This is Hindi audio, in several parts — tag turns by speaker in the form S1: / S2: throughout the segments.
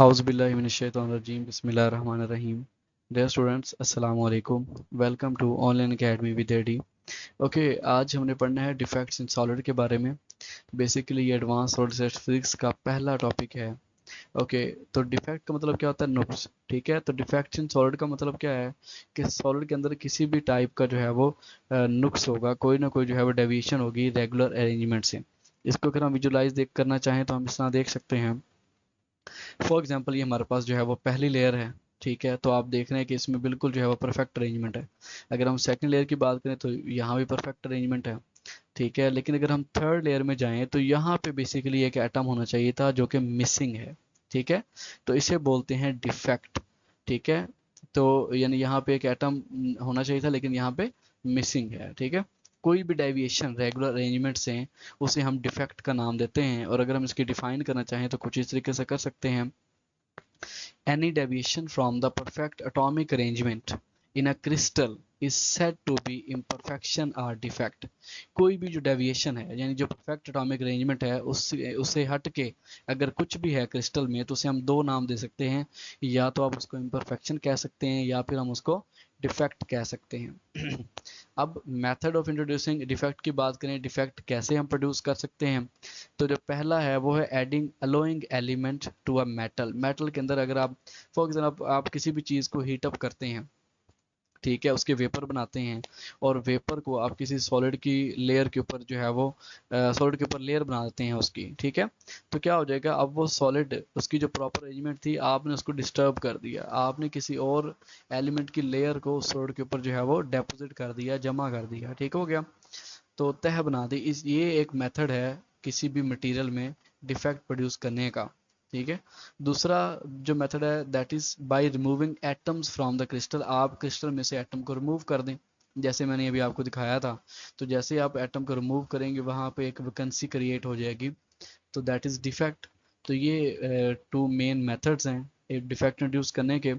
S1: Auzubillahiminash-shaytanir-rajeem. Bismillahir-rahmanir-rahim. Dear students, अस्सलाम वालेकुम. Welcome to Online Academy with AD. Okay आज हमने पढ़ना है डिफेक्ट्स इन सॉलिड के बारे में. बेसिकली ये एडवांस सॉलिड स्टेट फिजिक्स का पहला टॉपिक है. ओके तो डिफेक्ट का मतलब क्या होता है? नुक्स. ठीक है, तो डिफेक्ट्स इन सॉलिड का मतलब क्या है कि सॉलिड के अंदर किसी भी टाइप का जो है वो नुक्स होगा, कोई ना कोई जो है वो डेविएशन होगी रेगुलर अरेंजमेंट से. इसको अगर हम विजुलाइज देख करना चाहें तो हम इस तरह देख सकते हैं. फॉर एग्जाम्पल ये हमारे पास जो है वो पहली लेयर है. ठीक है, तो आप देख रहे हैं कि इसमें बिल्कुल जो है वो परफेक्ट अरेंजमेंट है. अगर हम सेकंड लेयर की बात करें तो यहाँ भी परफेक्ट अरेंजमेंट है. ठीक है, लेकिन अगर हम थर्ड लेयर में जाएं तो यहाँ पे बेसिकली एक एटम होना चाहिए था जो कि मिसिंग है. ठीक है, तो इसे बोलते हैं डिफेक्ट. ठीक है, तो यानी यहाँ पे एक एटम होना चाहिए था लेकिन यहाँ पे मिसिंग है. ठीक है, कोई भी डेविएशन रेगुलर अरेंजमेंट से उसे हम डिफेक्ट का नाम देते हैं. और अगर हम इसकी डिफाइन करना चाहें तो कुछ इस तरीके से कर सकते हैं. Any deviation from the perfect atomic arrangement in a crystal is said to be imperfection or defect. कोई भी जो डेविएशन है यानी जो परफेक्ट एटॉमिक अरेंजमेंट है उससे हट के अगर कुछ भी है क्रिस्टल में तो उसे हम दो नाम दे सकते हैं. या तो आप उसको इम्परफेक्शन कह सकते हैं या फिर हम उसको डिफेक्ट कह सकते हैं. अब मेथड ऑफ इंट्रोड्यूसिंग डिफेक्ट की बात करें, डिफेक्ट कैसे हम प्रोड्यूस कर सकते हैं. तो जो पहला है वो है adding alloying element to a metal. Metal के अंदर अगर आप फॉर एग्जाम्पल आप किसी भी चीज़ को हीट अप करते हैं, ठीक है, उसके वेपर बनाते हैं और वेपर को आप किसी सॉलिड की लेयर के ऊपर जो है वो सॉलिड के ऊपर लेयर बना देते हैं उसकी. ठीक है, तो क्या हो जाएगा, अब वो सॉलिड उसकी जो प्रॉपर अरेंजमेंट थी आपने उसको डिस्टर्ब कर दिया, आपने किसी और एलिमेंट की लेयर को उस सॉलिड के ऊपर जो है वो डेपोजिट कर दिया, जमा कर दिया. ठीक हो गया, तो तह बना दी. ये एक मेथड है किसी भी मटेरियल में डिफेक्ट प्रोड्यूस करने का. ठीक है, दूसरा जो मेथड है that is by removing atoms from the crystal. आप क्रिस्टल में से एटम को रिमूव कर दें जैसे मैंने अभी आपको दिखाया था. तो जैसे आप एटम को रिमूव करेंगे वहां पे एक वैकेंसी क्रिएट हो जाएगी, तो दैट इज डिफेक्ट. तो ये टू मेन मेथड्स हैं एक डिफेक्ट इंट्रोड्यूस करने के.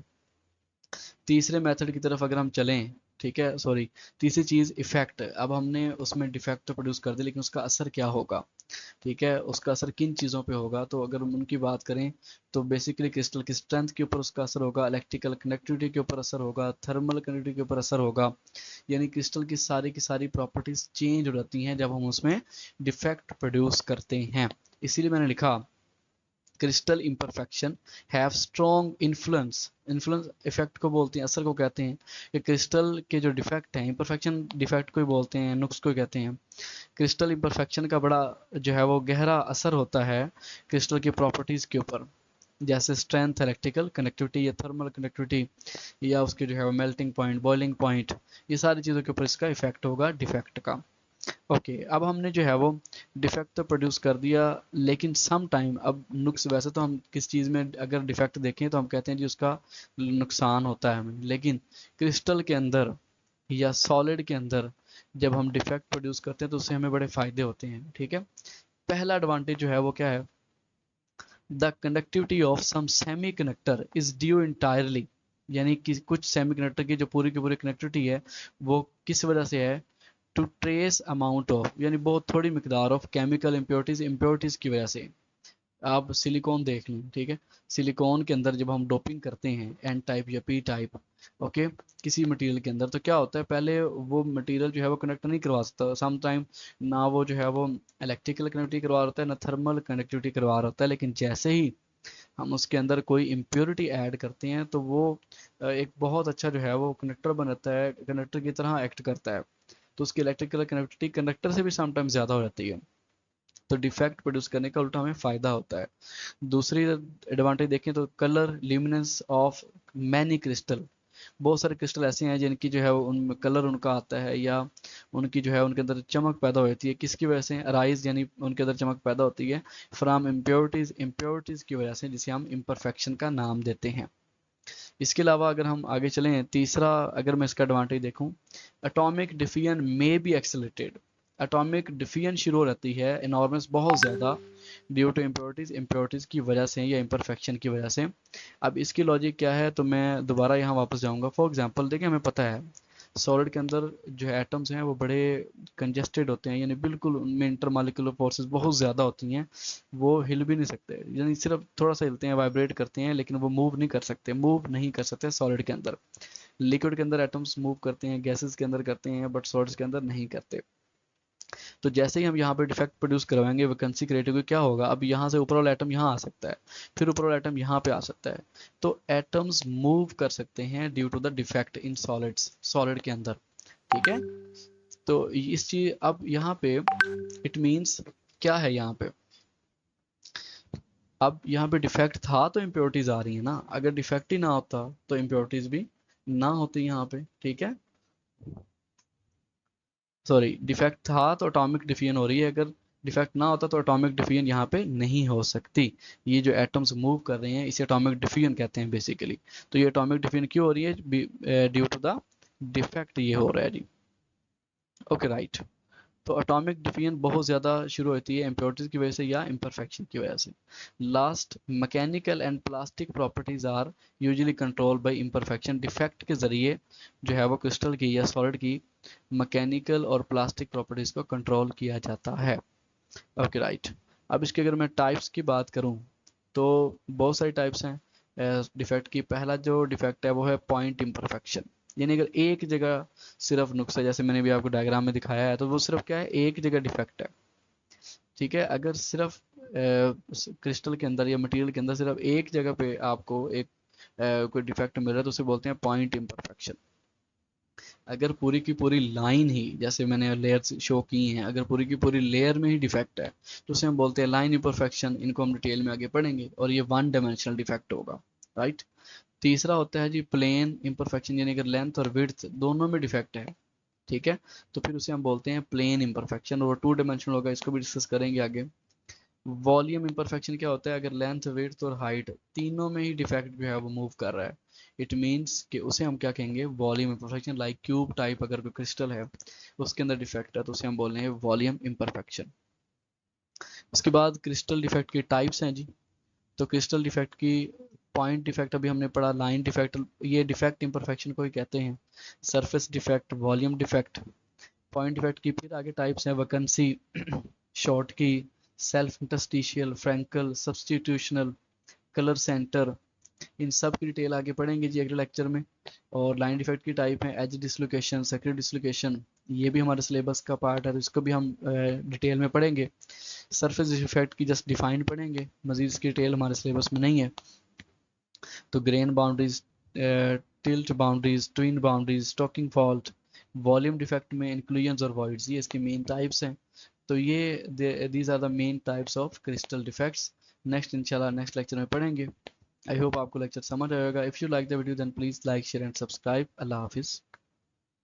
S1: तीसरे मेथड की तरफ अगर हम चलें, ठीक है, सॉरी, तीसरी चीज़ इफेक्ट. अब हमने उसमें डिफेक्ट तो प्रोड्यूस कर दिया लेकिन उसका असर क्या होगा. ठीक है, उसका असर किन चीज़ों पे होगा, तो अगर हम उनकी बात करें तो बेसिकली क्रिस्टल की स्ट्रेंथ के ऊपर उसका असर होगा, इलेक्ट्रिकल कनेक्टिविटी के ऊपर असर होगा, थर्मल कनेक्टिविटी के ऊपर असर होगा. यानी क्रिस्टल की सारी प्रॉपर्टीज चेंज हो जाती हैं जब हम उसमें डिफेक्ट प्रोड्यूस करते हैं. इसीलिए मैंने लिखा crystal imperfection have strong influence. Influence effect को बोलते हैं, असर को कहते हैं. कि क्रिस्टल के जो डिफेक्ट हैं, इम्परफेक्शन डिफेक्ट को ही बोलते हैं, नुक्स को कहते हैं. क्रिस्टल इम्परफेक्शन का बड़ा जो है वो गहरा असर होता है क्रिस्टल की प्रॉपर्टीज के ऊपर, जैसे स्ट्रेंथ, इलेक्ट्रिकल कनेक्टिविटी या थर्मल कनेक्टिविटी या उसके जो है वो मेल्टिंग पॉइंट, बॉइलिंग पॉइंट, ये सारी चीज़ों के ऊपर इसका इफेक्ट होगा डिफेक्ट का. ओके, अब हमने जो है वो डिफेक्ट तो प्रोड्यूस कर दिया लेकिन सम टाइम अब नुक्स. वैसे तो हम किस चीज़ में अगर डिफेक्ट देखें तो हम कहते हैं जी उसका नुकसान होता है हमें, लेकिन क्रिस्टल के अंदर या सॉलिड के अंदर जब हम डिफेक्ट प्रोड्यूस करते हैं तो उससे हमें बड़े फायदे होते हैं. ठीक है, पहला एडवांटेज जो है वो क्या है, the conductivity of some semiconductor is due entirely. यानी कि कुछ सेमी कंडक्टर की जो पूरी की पूरी कनेक्टिविटी है वो किस वजह से है, टू ट्रेस अमाउंट ऑफ, यानी बहुत थोड़ी मिकदार ऑफ केमिकल इम्प्योरिटीज, इम्प्योरिटीज की वजह से. आप सिलिकॉन देख लें, ठीक है, सिलिकॉन के अंदर जब हम डोपिंग करते हैं एन टाइप या पी टाइप, ओके, किसी मटेरियल के अंदर, तो क्या होता है पहले वो मटेरियल जो है वो कनेक्ट नहीं करवा सकता सम टाइम, ना वो जो है वो इलेक्ट्रिकल कनेक्टिविटी करवा रहा होता है ना थर्मल कनेक्टिविटी करवा रहा होता है. लेकिन जैसे ही हम उसके अंदर कोई इम्प्योरिटी ऐड करते हैं तो वो एक बहुत अच्छा जो है वो कनेक्टर बनाता है, कनेक्टर की तरह एक्ट करता है. तो उसकी इलेक्ट्रिकल कनेक्टिविटी कंडक्टर से भी समटाइम्स ज़्यादा हो जाती है, तो डिफेक्ट प्रोड्यूस करने का उल्टा हमें फ़ायदा होता है. दूसरी एडवांटेज देखें तो colour luminance of many crystal. बहुत सारे क्रिस्टल ऐसे हैं जिनकी जो है उनमें कलर उनका आता है या उनकी जो है उनके अंदर चमक पैदा होती है. किसकी वजह से, राइज, यानी उनके अंदर चमक पैदा होती है फ्रॉम इम्प्योरिटीज, इम्प्योरिटीज की वजह से, जिसे हम इम्परफेक्शन का नाम देते हैं. इसके अलावा अगर हम आगे चलें, तीसरा अगर मैं इसका एडवांटेज देखूं, atomic diffusion may be accelerated. Atomic diffusion शुरू हो जाती है इनॉर्मस बहुत ज़्यादा ड्यू टू इम्प्योरिटीज, इम्प्योरिटीज़ की वजह से या इम्परफेक्शन की वजह से. अब इसकी लॉजिक क्या है, तो मैं दोबारा यहाँ वापस जाऊँगा. फॉर एग्जांपल देखिए, हमें पता है सॉलिड के अंदर जो है एटम्स हैं वो बड़े कंजेस्टेड होते हैं, यानी बिल्कुल उनमें इंटरमॉलिक्यूलर फोर्सेस बहुत ज़्यादा होती हैं, वो हिल भी नहीं सकते, यानी सिर्फ थोड़ा सा हिलते हैं, वाइब्रेट करते हैं, लेकिन वो मूव नहीं कर सकते सॉलिड के अंदर। लिक्विड के अंदर एटम्स मूव करते हैं, गैसेस के अंदर करते हैं, बट सॉलिड्स के अंदर नहीं करते। तो जैसे ही हम यहाँ पे डिफेक्ट प्रोड्यूस करवाएंगे, वैकेंसी क्रिएट होगी, क्या होगा, अब यहाँ से ऊपर वाला एटम यहाँ आ सकता है, फिर ऊपर वाला एटम यहाँ पे आ सकता है, तो एटम्स मूव कर सकते हैं due to the defect in solids, solid के अंदर। ठीक है, तो इस चीज अब यहाँ पे इट मीन्स क्या है यहाँ पे, अब यहाँ पे डिफेक्ट था तो इम्प्योरिटीज आ रही है ना, अगर डिफेक्ट ही ना होता तो इम्प्योरिटीज भी ना होती यहाँ पे। ठीक है, सॉरी, डिफेक्ट था तो एटॉमिक डिफिजन हो रही है, अगर डिफेक्ट ना होता तो एटॉमिक डिफिजन यहाँ पे नहीं हो सकती। ये जो एटम्स मूव कर रहे हैं इसे एटॉमिक डिफिजन कहते हैं बेसिकली। तो ये एटॉमिक डिफिजन क्यों हो रही है, ड्यू टू द डिफेक्ट ये हो रहा है जी। Okay right. तो एटॉमिक डिफिजन बहुत ज़्यादा शुरू होती है इम्प्योरिटीज की वजह से या इम्परफेक्शन की वजह से। Last, mechanical and plastic properties are usually control by imperfection. Defect के जरिए जो है वो क्रिस्टल की या सॉलिड की मैकेनिकल और प्लास्टिक प्रॉपर्टीज को कंट्रोल किया जाता है। Okay right. अब इसके अगर मैं टाइप्स की बात करूं तो बहुत सारी टाइप्स हैं डिफेक्ट की। पहला जो डिफेक्ट है वो है पॉइंट इम्परफेक्शन, यानी अगर एक जगह सिर्फ नुक्स है, जैसे मैंने भी आपको डायग्राम में दिखाया है, तो वो सिर्फ क्या है, एक जगह डिफेक्ट है। ठीक है, अगर सिर्फ क्रिस्टल के अंदर या मटेरियल के अंदर सिर्फ एक जगह पे आपको एक कोई डिफेक्ट मिल रहा है तो उसे बोलते हैं पॉइंट इम्परफेक्शन। अगर पूरी की पूरी लाइन ही, जैसे मैंने लेयर्स शो की हैं, अगर पूरी की पूरी लेयर में ही डिफेक्ट है तो उसे हम बोलते हैं लाइन इम्परफेक्शन। इनको हम डिटेल में आगे पढ़ेंगे, और ये वन डायमेंशनल डिफेक्ट होगा। राइट। तीसरा होता है जी प्लेन इम्परफेक्शन, यानी अगर लेंथ और विड्थ दोनों में डिफेक्ट है, ठीक है, तो फिर उसे हम बोलते हैं प्लेन इम्परफेक्शन, और टू डायमेंशनल होगा, इसको भी डिस्कस करेंगे आगे। वॉल्यूम इम्परफेक्शन क्या होता है, अगर लेंथ विड्थ और हाइट तीनों में ही डिफेक्ट जो है वो मूव कर रहा है, इट मीन्स कि उसे हम क्या कहेंगे, volume imperfection. Like cube type अगर कोई क्रिस्टल है उसके अंदर डिफेक्ट है तो उसे हम बोल रहे हैं वॉल्यूम इम्परफेक्शन। उसके बाद क्रिस्टल डिफेक्ट की टाइप्स हैं जी। तो क्रिस्टल डिफेक्ट की पॉइंट डिफेक्ट अभी हमने पढ़ा, लाइन डिफेक्ट, ये डिफेक्ट इम्परफेक्शन को ही कहते हैं। Surface defect, volume defect, point defect की फिर आगे टाइप्स हैं, vacancy, Schottky, self interstitial, Frenkel, substitutional, colour centre, इन सब की डिटेल आगे पढ़ेंगे जी अगले लेक्चर में। और लाइन डिफेक्ट की टाइप है एज डिसलोकेशन, सेक्रेट डिसलोकेशन, ये भी हमारे सिलेबस का पार्ट है तो इसको भी हम डिटेल में पढ़ेंगे। सरफेस डिफेक्ट की जस्ट डिफाइन पढ़ेंगे, मजीद इसकी डिटेल हमारे सिलेबस में नहीं है। तो grain boundaries, tilt boundaries, twin boundaries, stacking fault, volume defect में इंक्लूजन्स और वॉइड्स, ये इसके मेन टाइप्स हैं। तो ये these are the main types of crystal defects. Next इंशाल्लाह नेक्स्ट लेक्चर में पढ़ेंगे। आई होप आपको लेक्चर समझ आएगा। If you like the video then please like share and subscribe. अल्लाह हाफिज़।